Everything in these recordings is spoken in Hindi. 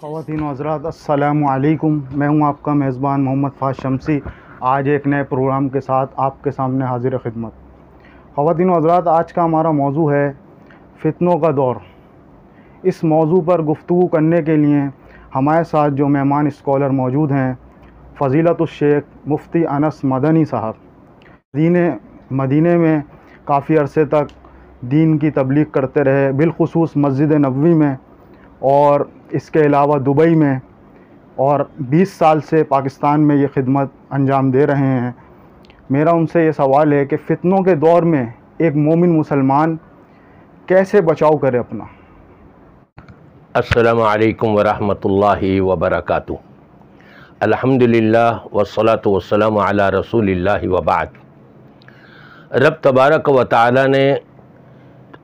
ख़वातीन व हज़रात अस्सलामु अलैकुम। मैं हूं आपका मेज़बान मोहम्मद फ़ाज़ शमसी। आज एक नए प्रोग्राम के साथ आपके सामने हाजिर खिदमत। ख़वातीन व हज़रात, आज का हमारा मौजू है फ़ितनों का दौर। इस मौजू पर गुफ्तगू करने के लिए हमारे साथ जो मेहमान स्कॉलर मौजूद हैं, फ़ज़ीलतुश शेख मुफ्ती अनस मदनी साहब। मदीने में काफ़ी अरसे तक दीन की तबलीग करते रहे, बिलखुसूस मस्जिद नबवी में और इसके अलावा दुबई में, और 20 साल से पाकिस्तान में ये खिदमत अंजाम दे रहे हैं। मेरा उनसे ये सवाल है कि फ़ितनों के दौर में एक मोमिन मुसलमान कैसे बचाव करे अपना। अस्सलामु अलैकुम वरहमतुल्लाहि वबरकातुहू। अल्हम्दुलिल्लाह वस्सलातु वस्सलामु अला रसूलिल्लाहि व बाद। रब तबारक व तआला ने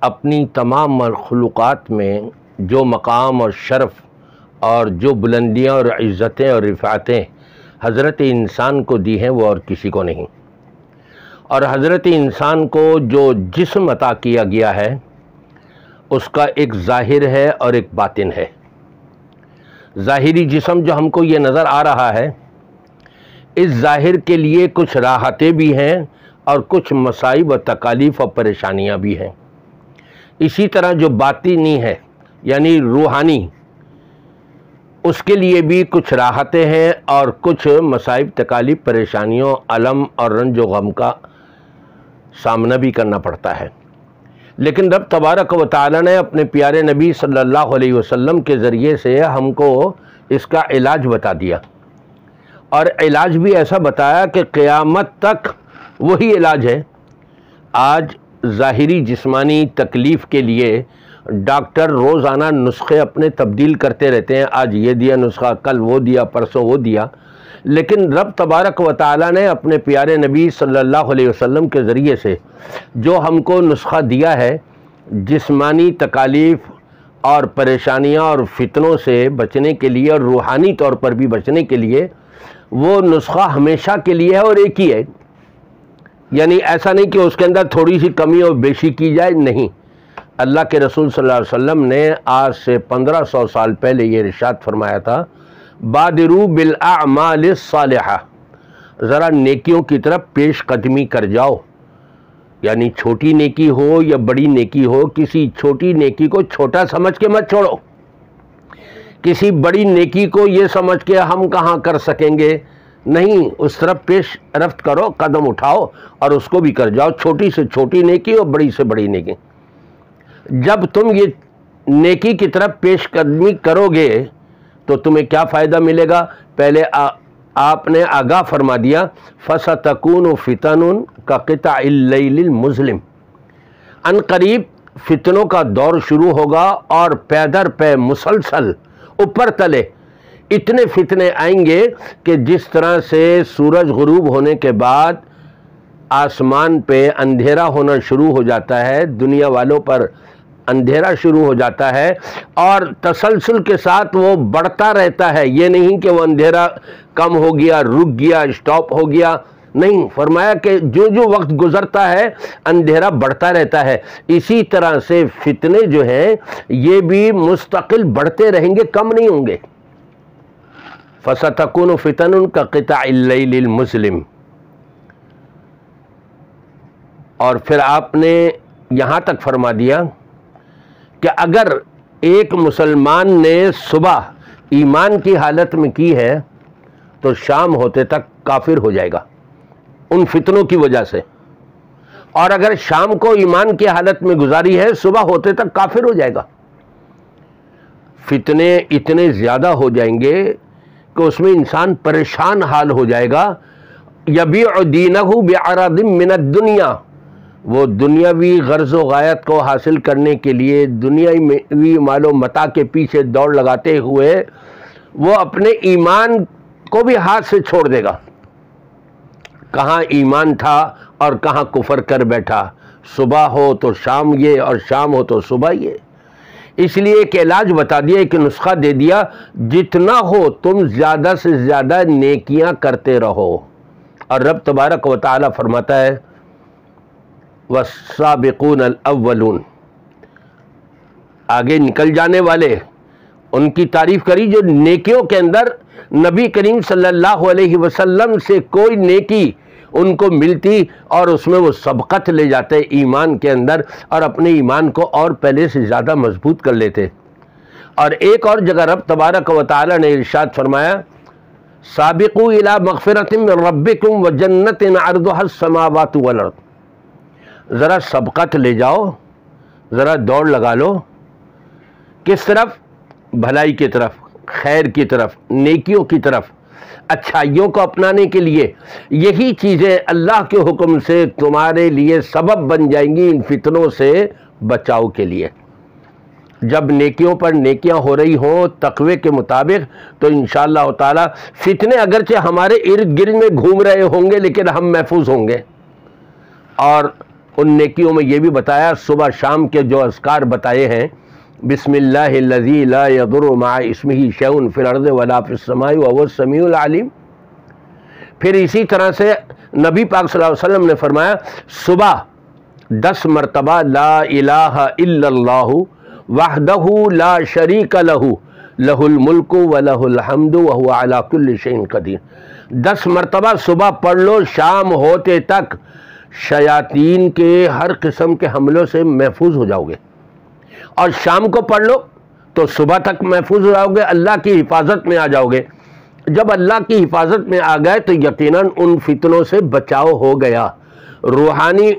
अपनी तमाम मखलूक़ात में जो मकाम और शरफ़ और जो बुलंदियाँ और इज़्ज़तें और रिफ़ातें हज़रत इंसान को दी हैं, वो और किसी को नहीं। और हज़रत इंसान को जो जिस्म अता किया गया है, उसका एक ज़ाहिर है और एक बातिन है। ज़ाहिरी जिस्म जो हमको ये नज़र आ रहा है, इस ज़ाहिर के लिए कुछ राहतें भी हैं और कुछ मसाइब व तकालीफ़ और परेशानियाँ भी हैं। इसी तरह जो बातिनी है यानी रूहानी, उसके लिए भी कुछ राहतें हैं और कुछ मसाइब तकालीफ़ परेशानियों, अलम और रंज व गम का सामना भी करना पड़ता है। लेकिन रब तबारक व तआला ने अपने प्यारे नबी सल्लल्लाहु अलैहि वसल्लम के ज़रिए से हमको इसका इलाज बता दिया, और इलाज भी ऐसा बताया कि क़यामत तक वही इलाज है। आज ज़ाहिरी जिस्मानी तकलीफ़ के लिए डॉक्टर रोज़ाना नुस्खे अपने तब्दील करते रहते हैं। आज ये दिया नुस्खा, कल वो दिया, परसों वो दिया। लेकिन रब तबारक व तआला ने अपने प्यारे नबी सल्लल्लाहु अलैहि वसल्लम के ज़रिए से जो हमको नुस्खा दिया है, जिस्मानी तकालीफ़ और परेशानियाँ और फितनों से बचने के लिए और रूहानी तौर पर भी बचने के लिए, वो नुस्खा हमेशा के लिए है और एक ही है। यानी ऐसा नहीं कि उसके अंदर थोड़ी सी कमी और बेशी की जाए, नहीं। अल्लाह के रसूल सल्लल्लाहु अलैहि वसल्लम ने आज से 1500 साल पहले ये इरशाद फरमाया था, बादिरू बिल आमालिस सालिहा, ज़रा नेकियों की तरफ पेश कदमी कर जाओ। यानी छोटी नेकी हो या बड़ी नेकी हो, किसी छोटी नेकी को छोटा समझ के मत छोड़ो। किसी बड़ी नेकी को ये समझ के हम कहाँ कर सकेंगे, नहीं, उस तरफ पेश रफ्त करो, कदम उठाओ और उसको भी कर जाओ। छोटी से छोटी नेकी और बड़ी से बड़ी नेकी। जब तुम ये नेकी की तरफ पेश कदमी करोगे तो तुम्हें क्या फ़ायदा मिलेगा? पहले आपने आगाह फरमा दिया, फसतकूनु फितनुन का क़िताइल लैलिल मुज़लिम। अनकरीब फितनों का दौर शुरू होगा और पैदर पे मुसलसल ऊपर तले इतने फितने आएंगे कि जिस तरह से सूरज गुरूब होने के बाद आसमान पे अंधेरा होना शुरू हो जाता है, दुनिया वालों पर अंधेरा शुरू हो जाता है और तसलसल के साथ वो बढ़ता रहता है। ये नहीं कि वो अंधेरा कम हो गया, रुक गया, स्टॉप हो गया, नहीं। फरमाया कि जो जो वक्त गुजरता है अंधेरा बढ़ता रहता है। इसी तरह से फितने जो हैं ये भी मुस्तकिल बढ़ते रहेंगे, कम नहीं होंगे। फसतकुनु फितनुन का क़िताइल लैलिल मुज़लिम। और फिर आपने यहाँ तक फरमा दिया कि अगर एक मुसलमान ने सुबह ईमान की हालत में की है तो शाम होते तक काफिर हो जाएगा उन फितनों की वजह से, और अगर शाम को ईमान की हालत में गुजारी है, सुबह होते तक काफिर हो जाएगा। फितने इतने ज़्यादा हो जाएंगे कि उसमें इंसान परेशान हाल हो जाएगा। यबीउ दीनहु बिअरादिम मिनद दुनिया, वो दुनियावी गर्ज़ व गायत को हासिल करने के लिए दुनियावी मालो मता के पीछे दौड़ लगाते हुए वो अपने ईमान को भी हाथ से छोड़ देगा। कहाँ ईमान था और कहाँ कुफर कर बैठा। सुबह हो तो शाम ये और शाम हो तो सुबह ये। इसलिए एक इलाज बता दिया, एक नुस्खा दे दिया, जितना हो तुम ज़्यादा से ज़्यादा नेकियां करते रहो। और रब तबारक व तआला फरमाता है वस्साबिकून अल अव्वलून, आगे निकल जाने वाले, उनकी तारीफ़ करी जो नेकियों के अंदर नबी करीम सल्लल्लाहु अलैहि वसल्लम से कोई नेकी उनको मिलती और उसमें वो सबकत ले जाते ईमान के अंदर और अपने ईमान को और पहले से ज़्यादा मजबूत कर लेते। और एक और जगह रब तबारक व तआला ने इरशाद फरमाया साबिकू इला मग़फ़िरतिन मिन रब्बिकुम व जन्नतिन अर्दुहस समावातु वल अर्द, ज़रा सबकत ले जाओ, ज़रा दौड़ लगा लो, किस तरफ? भलाई की तरफ, खैर की तरफ, नेकियों की तरफ, अच्छाइयों को अपनाने के लिए। यही चीज़ें अल्लाह के हुक्म से तुम्हारे लिए सबब बन जाएंगी इन फितनों से बचाव के लिए। जब नेकियों पर नेकियां हो रही हों तक़वे के मुताबिक, तो इंशाअल्लाह ताला फितने अगरचे हमारे इर्द गिर्द में घूम रहे होंगे लेकिन हम महफूज होंगे। और उन नेकियों में ये भी बताया, सुबह शाम के जो अज़कार बताए हैं, बिस्मिल्लाहिल्लज़ी ला यदुर्रु मअ इस्मिही शैउन फिल अर्ज़ि वला फिस समाई व हुवस समीउल अलीम। फिर इसी तरह से नबी पाक सल्लल्लाहु अलैहि वसल्लम ने फरमाया सुबह 10 मरतबा ला इलाहा इल्लल्लाहु वहदहु ला शरीका लहू लहुल मुल्कु व लहुल हम्दु व हुवा अला कुल्लि शैइन क़दीर। 10 मरतबा सुबह पढ़ लो, शाम होते तक शयातीन के हर किस्म के हमलों से महफूज हो जाओगे। और शाम को पढ़ लो तो सुबह तक महफूज हो जाओगे, अल्लाह की हिफाजत में आ जाओगे। जब अल्लाह की हिफाजत में आ गए तो यकीनन उन फितनों से बचाव हो गया, रूहानी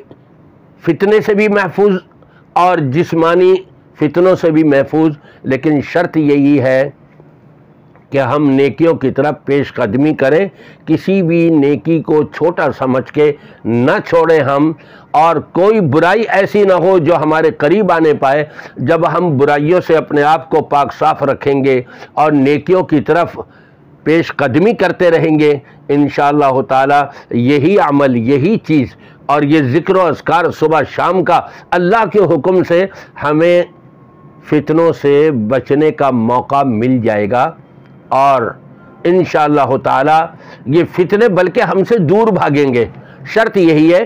फितने से भी महफूज और जिस्मानी फितनों से भी महफूज। लेकिन शर्त यही है कि हम नेकियों की तरफ पेशकदमी करें, किसी भी नेकी को छोटा समझ के न छोड़ें हम, और कोई बुराई ऐसी ना हो जो हमारे करीब आने पाए। जब हम बुराइयों से अपने आप को पाक साफ रखेंगे और नेकियों की तरफ पेशकदमी करते रहेंगे, इंशाअल्लाह ताला यही अमल, यही चीज़ और ये ज़िक्र और अज़कार सुबह शाम का अल्लाह के हुक्म से हमें फितनों से बचने का मौका मिल जाएगा। और इंशाअल्लाह ताला ये फितने बल्कि हमसे दूर भागेंगे। शर्त यही है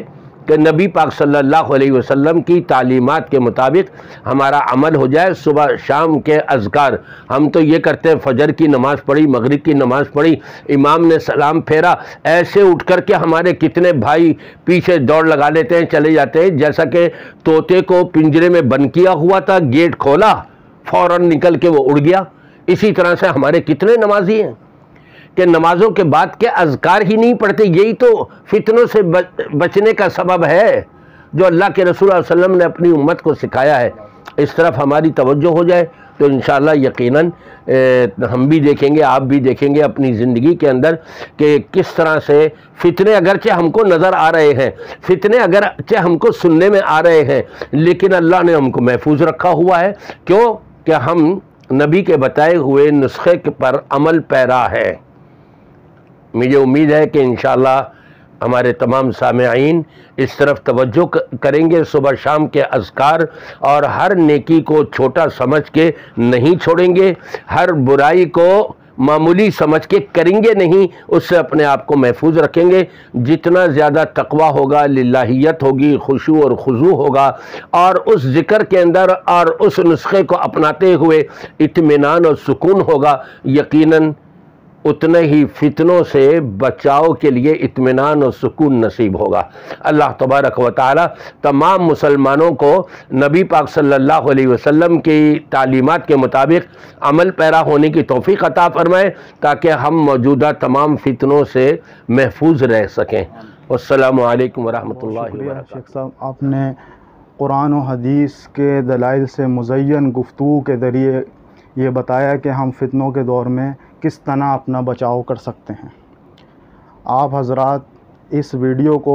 कि नबी पाक सल्लल्लाहु अलैहि वसल्लम की तालीमात के मुताबिक हमारा अमल हो जाए। सुबह शाम के अज़कार हम तो ये करते हैं, फजर की नमाज़ पढ़ी, मगरिब की नमाज़ पढ़ी, इमाम ने सलाम फेरा, ऐसे उठ कर के हमारे कितने भाई पीछे दौड़ लगा लेते हैं, चले जाते हैं। जैसा कि तोते को पिंजरे में बंद किया हुआ था, गेट खोला, फ़ौरन निकल के वो उड़ गया। इसी तरह से हमारे कितने नमाजी हैं कि नमाजों के बाद के अज़कार ही नहीं पढ़ते। यही तो फितनों से बचने का सबब है जो अल्लाह के रसूल सल्लल्लाहु अलैहि वसल्लम ने अपनी उम्मत को सिखाया है। इस तरफ हमारी तवज्जो हो जाए तो इंशाअल्लाह यकीनन हम भी देखेंगे, आप भी देखेंगे अपनी ज़िंदगी के अंदर कि किस तरह से फितने अगरचे हमको नज़र आ रहे हैं, फितने अगरचे हमको सुनने में आ रहे हैं, लेकिन अल्लाह ने हमको महफूज रखा हुआ है। क्यों? कि हम नबी के बताए हुए नुस्खे पर अमल पैरा है। मुझे उम्मीद है कि इंशाअल्लाह हमारे तमाम सामेईन इस तरफ तवज्जो करेंगे, सुबह शाम के अज़कार और हर नेकी को छोटा समझ के नहीं छोड़ेंगे, हर बुराई को मामूली समझ के करेंगे नहीं, उससे अपने आप को महफूज रखेंगे। जितना ज़्यादा तक़वा होगा, लिल्लाहियत होगी, खुशू और खुजू होगा, और उस ज़िक्र के अंदर और उस नुस्खे को अपनाते हुए इत्मीनान और सुकून होगा, यकीनन उतने ही फितनों से बचाव के लिए इत्मीनान और सुकून नसीब होगा। अल्लाह तबारक व तआला तमाम मुसलमानों को नबी पाक सल्लल्लाहु अलैहि वसल्लम की तालीमात के मुताबिक अमल पैरा होने की तौफीक अता फरमाए, ताकि हम मौजूदा तमाम फितनों से महफूज रह सकें। अस्सलामु अलैकुम वरहमतुल्लाहि वबरकातुहू। शेख साहब, आपने कुरान और हदीस के दलाइल से मुज़य्यन गुफ्तगू के ज़रिए ये बताया कि हम फितनों के दौर में किस तरह अपना बचाव कर सकते हैं। आप हजरात इस वीडियो को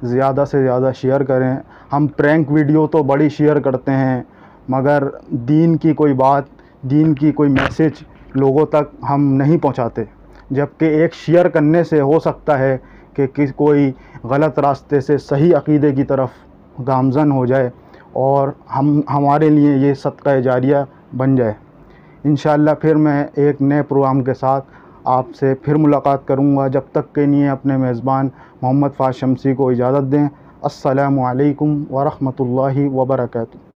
ज़्यादा से ज़्यादा शेयर करें। हम प्रैंक वीडियो तो बड़ी शेयर करते हैं, मगर दीन की कोई बात, दीन की कोई मैसेज लोगों तक हम नहीं पहुंचाते। जबकि एक शेयर करने से हो सकता है कि कोई गलत रास्ते से सही अक़ीदे की तरफ गामज़न हो जाए और हमारे लिए ये सदका जारिया बन जाए। इंशाअल्लाह फिर मैं एक नए प्रोग्राम के साथ आपसे फिर मुलाकात करूँगा। जब तक के लिए अपने मेज़बान मोहम्मद फ़ाज़ शम्सी को इजाज़त दें। अस्सलामु अलैकुम व रहमतुल्लाहि व बरकातुहू।